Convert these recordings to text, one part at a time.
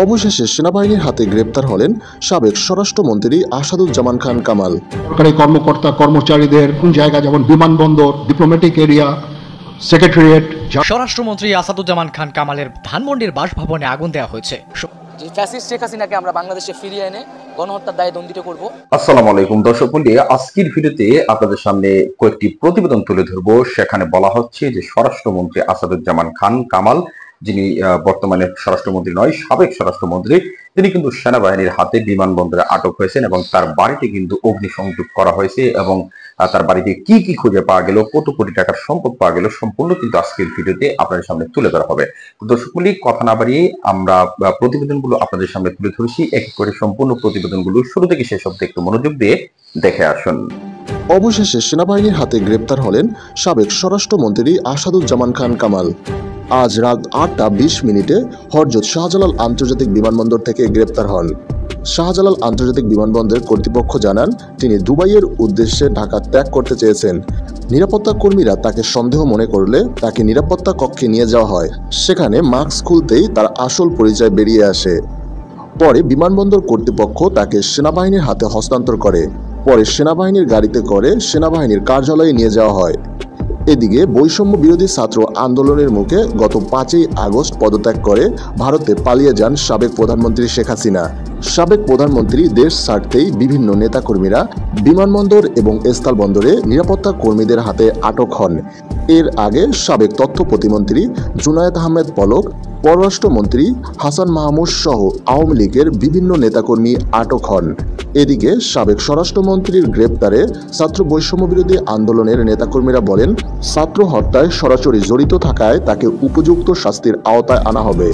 অবশেষে সেনাবাহিনীর হাতে গ্রেপ্তার হলেন সাবেক স্বরাষ্ট্রমন্ত্রী আসাদুজ্জামান খান কামাল। সরকারি কর্মকর্তা কর্মচারীদের কোন জায়গা যেমন বিমানবন্দর, ডিপ্লোম্যাটিক এরিয়া, সেক্রেটারিয়েট। স্বরাষ্ট্রমন্ত্রী আসাদুজ্জামান খান কামালের ধানমন্ডির বাসভবনে আগুন দেওয়া হয়েছে। ফ্যাসিস্ট শেখ হাসিনাকে আমরা বাংলাদেশে ফিরিয়ে এনে গণহত্যার দায়ে দণ্ডিত করব। আসসালামু আলাইকুম দর্শক মণ্ডলী, আজকের ভিডিওতে আপনাদের সামনে কয়েকটি প্রতিবেদন তুলে ধরবো। সেখানে বলা হচ্ছে যে স্বরাষ্ট্রমন্ত্রী আসাদুজ্জামান খান কামাল, যিনি বর্তমানে স্বরাষ্ট্রমন্ত্রী নয়, সাবেক স্বরাষ্ট্রমন্ত্রী, তিনি কিন্তু সেনাবাহিনীর হাতে বিমানবন্দরে আটক হয়েছেন এবং তার বাড়িতে কিন্তু অগ্নিসংযোগ করা হয়েছে এবং তার বাড়িতে কি কি খুঁজে পাওয়া গেল, কত কোটি টাকার সম্পদ পাওয়া গেল, সম্পূর্ণ কিন্তু আজকের ভিডিওতে আপনাদের সামনে তুলে ধরা হবে। দর্শক মণ্ডলী, কথা না বাড়িয়ে আমরা প্রতিবেদনগুলো আপনাদের সামনে তুলে ধরেছি। এক করে সম্পূর্ণ প্রতিবেদনগুলো শুরু থেকে শেষ অবধি একটু মনোযোগ দিয়ে দেখে আসুন। অবশেষে সেনাবাহিনীর হাতে গ্রেপ্তার হলেন সাবেক স্বরাষ্ট্রমন্ত্রী আসাদুজ্জামান খান কামাল। আজ রাত 8:20 হযরত শাহজালাল আন্তর্জাতিক বিমানবন্দর থেকে গ্রেপ্তার হন। শাহজালাল আন্তর্জাতিক বিমানবন্দরের কর্তৃপক্ষ জানান, তিনি দুবাইয়ের উদ্দেশ্যে ঢাকা ত্যাগ করতে চেয়েছেন। নিরাপত্তা কর্মীরা তাকে সন্দেহ মনে করলে তাকে নিরাপত্তা কক্ষে নিয়ে যাওয়া হয়। সেখানে মাস্ক খুলতেই তার আসল পরিচয় বেরিয়ে আসে। পরে বিমানবন্দর কর্তৃপক্ষ তাকে সেনাবাহিনীর হাতে হস্তান্তর করে। পরে সেনাবাহিনীর গাড়িতে করে সেনাবাহিনীর কার্যালয়ে নিয়ে যাওয়া হয়। এদিকে বৈষম্য বিরোধী ছাত্র আন্দোলনের মুখে গত 5ই আগস্ট পদত্যাগ করে ভারতে পালিয়ে যান সাবেক প্রধানমন্ত্রী শেখ হাসিনা। সাবেক প্রধানমন্ত্রী দেশ ছাড়তেই বিভিন্ন নেতাকর্মীরা বিমানবন্দর এবং স্থলবন্দরে নিরাপত্তা কর্মীদের হাতে আটক হন। এর আগে সাবেক তথ্য প্রতিমন্ত্রী জুনায়েদ আহমেদ পলক, পররাষ্ট্রমন্ত্রী হাসান মাহমুদ সহ আওয়ামী লীগের বিভিন্ন নেতাকর্মী আটক হন। এদিকে সাবেক স্বরাষ্ট্রমন্ত্রীর গ্রেপ্তারে ছাত্র বৈষম্য বিরোধী আন্দোলনের নেতাকর্মীরা বলেন, ছাত্র হত্যায় সরাসরি জড়িত থাকায় তাকে উপযুক্ত শাস্তির আওতায় আনা হবে।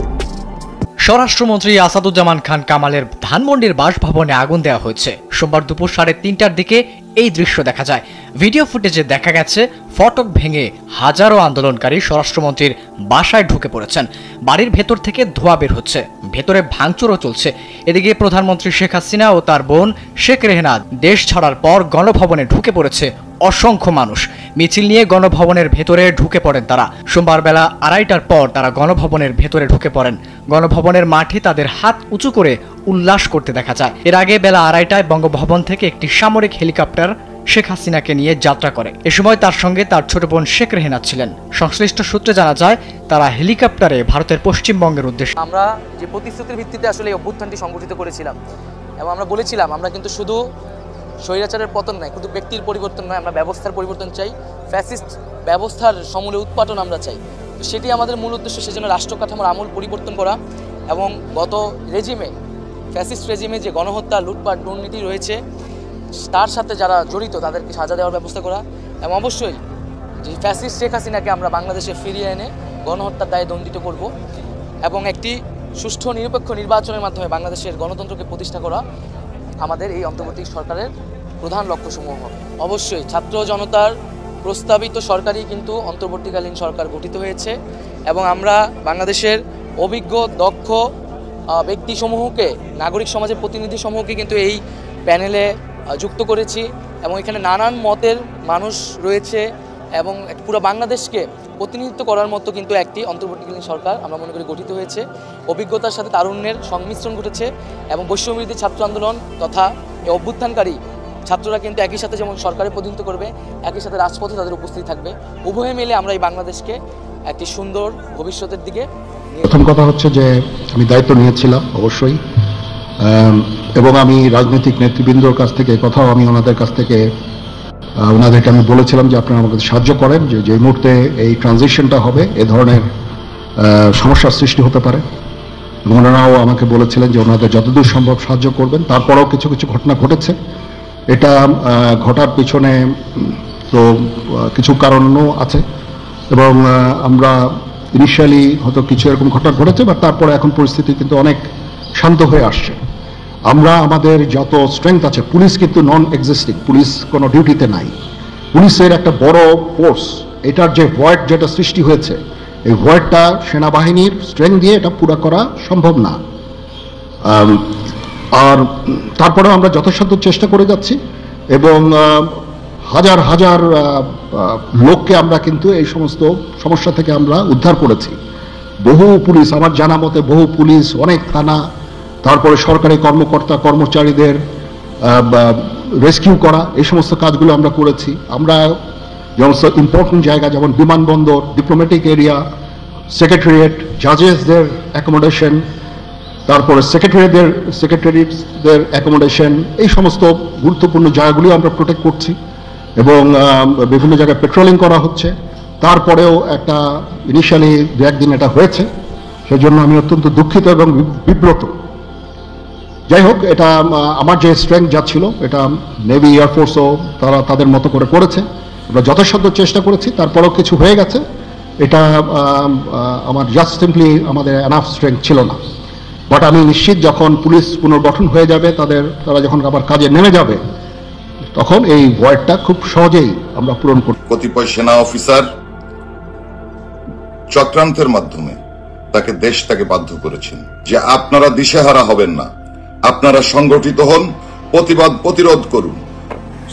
স্বরাষ্ট্রমন্ত্রী আসাদুজ্জামান খান কামালের ধানমন্ডির বাসভবনে আগুন দেওয়া হয়েছে। সোমবার দুপুর 3:30টার দিকে এই দৃশ্য দেখা যায়। ভিডিও ফুটেজে দেখা গেছে ফটক ভেঙে হাজারো আন্দোলনকারী স্বরাষ্ট্রমন্ত্রীর বাসায় ঢুকে পড়েছেন। বাড়ির ভেতর থেকে ধোঁয়া বের হচ্ছে, ভেতরে ভাঙচুরও চলছে। এদিকে প্রধানমন্ত্রী শেখ হাসিনা ও তার বোন শেখ রেহেনা দেশ ছাড়ার পর গণভবনে ঢুকে পড়েছে অসংখ্য মানুষ। মিছিল নিয়ে গণভবনের ভেতরে ঢুকে পড়েন তারা। সোমবার বেলা 2:30টার পর তারা গণভবনের ভেতরে ঢুকে পড়েন। গণভবনের মাঠে তাদের হাত উঁচু করে উল্লাস করতে দেখা যায়। এর আগে বেলা 2:30টায় বঙ্গভবন থেকে একটি সামরিক হেলিকপ্টার শেখ হাসিনাকে নিয়ে যাত্রা করে। এ সময় তার সঙ্গে তার ছোট বোন শেখ রেহেনা ছিলেন। সংশ্লিষ্ট সূত্রে জানা যায়, তারা হেলিকপ্টারে ভারতের পশ্চিমবঙ্গের উদ্দেশ্যে। আমরা যে প্রতিশ্রুতির ভিত্তিতে আসলে এই অভ্যুত্থানটি সংগঠিত করেছিলাম এবং আমরা বলেছিলাম, আমরা কিন্তু শুধু স্বৈরাচারের পতন নয়, কিন্তু ব্যক্তির পরিবর্তন নয়, আমরা ব্যবস্থার পরিবর্তন চাই। ফ্যাসিস্ট ব্যবস্থার সমূলে উৎপাটন আমরা চাই। তো সেটি আমাদের মূল উদ্দেশ্য। সেজন্য রাষ্ট্র কাঠামোর আমূল পরিবর্তন করা এবং গত রেজিমে, ফ্যাসিস্ট রেজিমে যে গণহত্যা, লুটপাট, দুর্নীতি রয়েছে, তার সাথে যারা জড়িত তাদেরকে সাজা দেওয়ার ব্যবস্থা করা এবং অবশ্যই যে ফ্যাসিস্ট শেখ হাসিনাকে আমরা বাংলাদেশে ফিরিয়ে এনে গণহত্যার দায়ে দণ্ডিত করব এবং একটি সুষ্ঠু নিরপেক্ষ নির্বাচনের মাধ্যমে বাংলাদেশের গণতন্ত্রকে প্রতিষ্ঠা করা আমাদের এই অন্তর্বর্তী সরকারের প্রধান লক্ষ্যসমূহ হবে। অবশ্যই ছাত্র জনতার প্রস্তাবিত সরকারই কিন্তু অন্তর্বর্তীকালীন সরকার গঠিত হয়েছে এবং আমরা বাংলাদেশের অভিজ্ঞ দক্ষ ব্যক্তিসমূহকে, নাগরিক সমাজের প্রতিনিধি সমূহকে কিন্তু এই প্যানেলে যুক্ত করেছি এবং এখানে নানান মতের মানুষ রয়েছে এবং পুরো বাংলাদেশকে প্রতিনিধিত্ব করার মতো কিন্তু একটি অন্তর্বর্তীকালীন সরকার আমরা মনে করি গঠিত হয়েছে। অভিজ্ঞতার সাথে তারুণ্যের সংমিশ্রণ ঘটেছে এবং বৈষম্যবিরোধী ছাত্র আন্দোলন তথা এই অভ্যুত্থানকারী ছাত্ররা কিন্তু একই সাথে যেমন সরকারে প্রতিনিধিত্ব করবে, একই সাথে রাজপথে তাদের উপস্থিতি থাকবে। উভয়ে মিলে আমরা এই বাংলাদেশকে একটি সুন্দর ভবিষ্যতের দিকে। প্রথম কথা হচ্ছে যে আমি দায়িত্ব নিয়েছিলাম অবশ্যই, এবং আমি রাজনৈতিক নেতৃবৃন্দর কাছ থেকে কথাও আমি ওনাদের কাছ থেকে ওনাদেরকে আমি বলেছিলাম যে আপনারা আমাকে সাহায্য করেন, যে মুহূর্তে এই ট্রানজিশনটা হবে এ ধরনের সমস্যার সৃষ্টি হতে পারে। ওনারাও আমাকে বলেছিলেন যে ওনাদের যতদূর সম্ভব সাহায্য করবেন। তারপরেও কিছু কিছু ঘটনা ঘটেছে। এটা ঘটার পিছনে তো কিছু কারণও আছে এবং আমরা ইনিশিয়ালি হয়তো কিছু এরকম ঘটনা ঘটেছে, বাট তারপরে এখন পরিস্থিতি কিন্তু অনেক শান্ত হয়ে আসছে। আমরা আমাদের যত স্ট্রেংথ আছে, পুলিশ কিন্তু নন এক্সিস্টিং, পুলিশ কোনো ডিউটিতে নাই। পুলিশের একটা বড় ফোর্স, এটার যে ভয়েড যেটা সৃষ্টি হয়েছে, এই ভয়েডটা সেনাবাহিনীর স্ট্রেংথ দিয়ে এটা পুরো করা সম্ভব না। আর তারপরেও আমরা যথাসাধ্য চেষ্টা করে যাচ্ছি এবং হাজার হাজার লোককে আমরা কিন্তু এই সমস্ত সমস্যা থেকে আমরা উদ্ধার করেছি। বহু পুলিশ, আমার জানা মতে বহু পুলিশ, অনেক থানা, তারপরে সরকারি কর্মকর্তা কর্মচারীদের রেস্কিউ করা, এই সমস্ত কাজগুলো আমরা করেছি। আমরা যেমন ইম্পর্টেন্ট জায়গা যেমন বিমানবন্দর, ডিপ্লোম্যাটিক এরিয়া, সেক্রেটারিয়েট, জাজেসদের অ্যাকোমোডেশন, তারপরে সেক্রেটারিদের অ্যাকোমোডেশন, এই সমস্ত গুরুত্বপূর্ণ জায়গাগুলি আমরা প্রোটেক্ট করছি এবং বিভিন্ন জায়গায় পেট্রোলিং করা হচ্ছে। তারপরেও একটা ইনিশিয়ালি দু একদিন এটা হয়েছে, সেজন্য আমি অত্যন্ত দুঃখিত এবং বিব্রত। যাই হোক, এটা আমার যে স্ট্রেংথ যা ছিল এটা নেভি এয়ারফোর্সও তারা তাদের মতো করে করেছে, আমরা যথাসাধ্য চেষ্টা করেছি, তারপরেও কিছু হয়ে গেছে। এটা আমার জাস্ট সিম্পলি আমাদের এনাফ স্ট্রেংথ ছিল না। বাট আমি নিশ্চিত যখন পুলিশ পুনর্গঠন হয়ে যাবে, তারা যখন আবার কাজে নেমে যাবে, তখন এই ভয়েডটা খুব সহজেই আমরা পূরণ করব। কতিপয় সেনা অফিসার চক্রান্তের মাধ্যমে তাকে বাধ্য করেছেন যে আপনারা দিশেহারা হবেন না, আপনারা সংগঠিত হন, প্রতিরোধ করুন।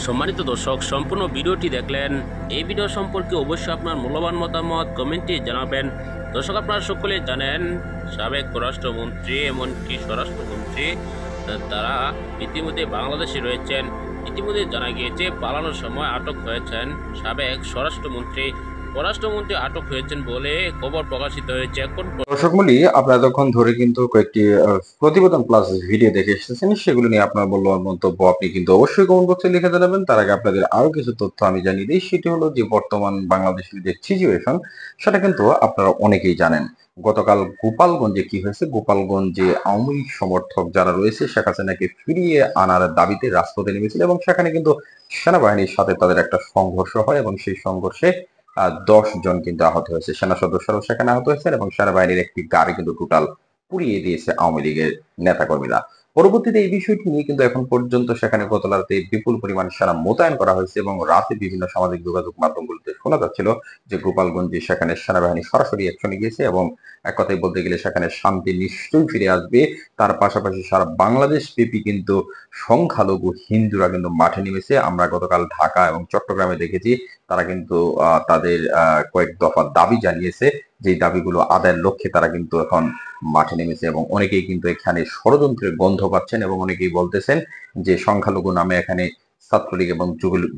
সম্মানিত দর্শক, সম্পূর্ণ ভিডিওটি দেখলেন। এই ভিডিও সম্পর্কে অবশ্যই আপনার মূল্যবান মতামত কমেন্টে জানাবেন। দর্শক, আপনারা সকলে জানেন সাবেক পররাষ্ট্রমন্ত্রী এমনকি স্বরাষ্ট্রমন্ত্রী তারা ইতিমধ্যে বাংলাদেশে রয়েছেন। ইতিমধ্যে জানা গিয়েছে পালানোর সময় আটক হয়েছেন সাবেক পররাষ্ট্রমন্ত্রী আটক হয়েছেন বলে খবর প্রকাশিত হয়েছে। এখন দর্শক মূল্য, আপনারা তখন ধরে কিন্তু কয়েকটি প্রতিবেদন প্লাস ভিডিও দেখে এসেছেন, সেগুলো নিয়ে আপনার মূল্যবান মন্তব্য আপনি কিন্তু অবশ্যই কমেন্ট বক্সে লিখে জানাবেন। তার আগে আপনাদের আরো কিছু তথ্য আমি জানিয়ে দিই। সেটি হলো যে বর্তমান বাংলাদেশের যে সিচুয়েশন, সেটা কিন্তু আপনারা অনেকেই জানেন। গতকাল গোপালগঞ্জে কি হয়েছে, গোপালগঞ্জে আওয়ামী লীগ সমর্থক যারা রয়েছে শেখ হাসিনাকে ফিরিয়ে আনার দাবিতে রাজপথে নেমেছিল এবং সেখানে কিন্তু সেনাবাহিনীর সাথে তাদের একটা সংঘর্ষ হয় এবং সেই সংঘর্ষে 10 জন কিন্তু আহত হয়েছে, সেনা সদস্যরাও সেখানে আহত হয়েছেন এবং সেনাবাহিনীর একটি গাড়ি কিন্তু টোটাল পুড়িয়ে দিয়েছে আওয়ামী লীগের নেতাকর্মীরা। পরবর্তীতে এই বিষয়টি নিয়ে কিন্তু এখন পর্যন্ত সেখানে গত রাতে বিপুল পরিমাণ সেনা মোতায়েন করা হয়েছে এবং রাতে বিভিন্ন সামাজিক যোগাযোগ মাধ্যমগুলোতে শোনা যাচ্ছিল যে গোপালগঞ্জে সেখানে সেনাবাহিনী সরাসরি অ্যাকশনে গিয়েছে এবং এক কথায় বলতে গেলে সেখানে শান্তি নিশ্চয়ই ফিরে আসবে। তার পাশাপাশি সারা বাংলাদেশ ব্যাপী কিন্তু সংখ্যালঘু হিন্দুরা কিন্তু মাঠে নেমেছে। আমরা গতকাল ঢাকা এবং চট্টগ্রামে দেখেছি তারা কিন্তু তাদের কয়েক দফা দাবি জানিয়েছে, যে দাবিগুলো আদায়ের লক্ষ্যে তারা কিন্তু এখন মাঠে নেমেছে এবং অনেকেই কিন্তু এখানে ষড়যন্ত্রের গন্ধ পাচ্ছেন এবং অনেকেই বলতেছেন যে সংখ্যালঘু নামে এখানে ছাত্রলীগ এবং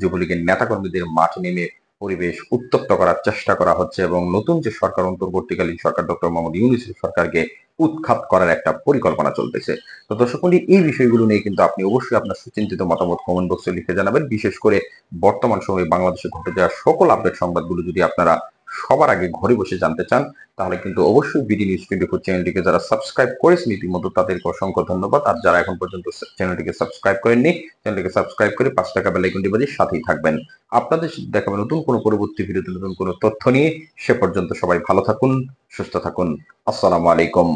যুবলীগের নেতাকর্মীদের মাঠে নেমে পরিবেশ উত্তপ্ত করার চেষ্টা করা হচ্ছে এবং নতুন যে সরকার, অন্তর্বর্তীকালীন সরকার ডক্টর মোহাম্মদ ইউনূসের সরকারকে উৎখাত করার একটা পরিকল্পনা চলতেছে। তো দর্শক মণ্ডলী, এই বিষয়গুলো নিয়ে কিন্তু আপনি অবশ্যই আপনার সুচিন্তিত মতামত কমেন্ট বক্সে লিখে জানাবেন। বিশেষ করে বর্তমান সময়ে বাংলাদেশে ঘটে যাওয়া সকল আপডেট সংবাদগুলো যদি আপনারা সবার আগে ঘরে বসে জানতে চান, তাহলে কিন্তু অবশ্যই বিডি নিউজ 24 চ্যানেলটিকে যারা সাবস্ক্রাইব করেছেন ইতিমধ্যে তাদেরকে অসংখ্য ধন্যবাদ। আর যারা এখন পর্যন্ত চ্যানেলটিকে সাবস্ক্রাইব করেননি, চ্যানেলটিকে সাবস্ক্রাইব করে 5 টাকা বেল আইকনটি বাজিয়ে সাথেই থাকবেন। আপনাদের দেখাবে নতুন কোনো পরবর্তী ভিডিওতে নতুন কোনো তথ্য নিয়ে। সে পর্যন্ত সবাই ভালো থাকুন, সুস্থ থাকুন। আসসালামু আলাইকুম।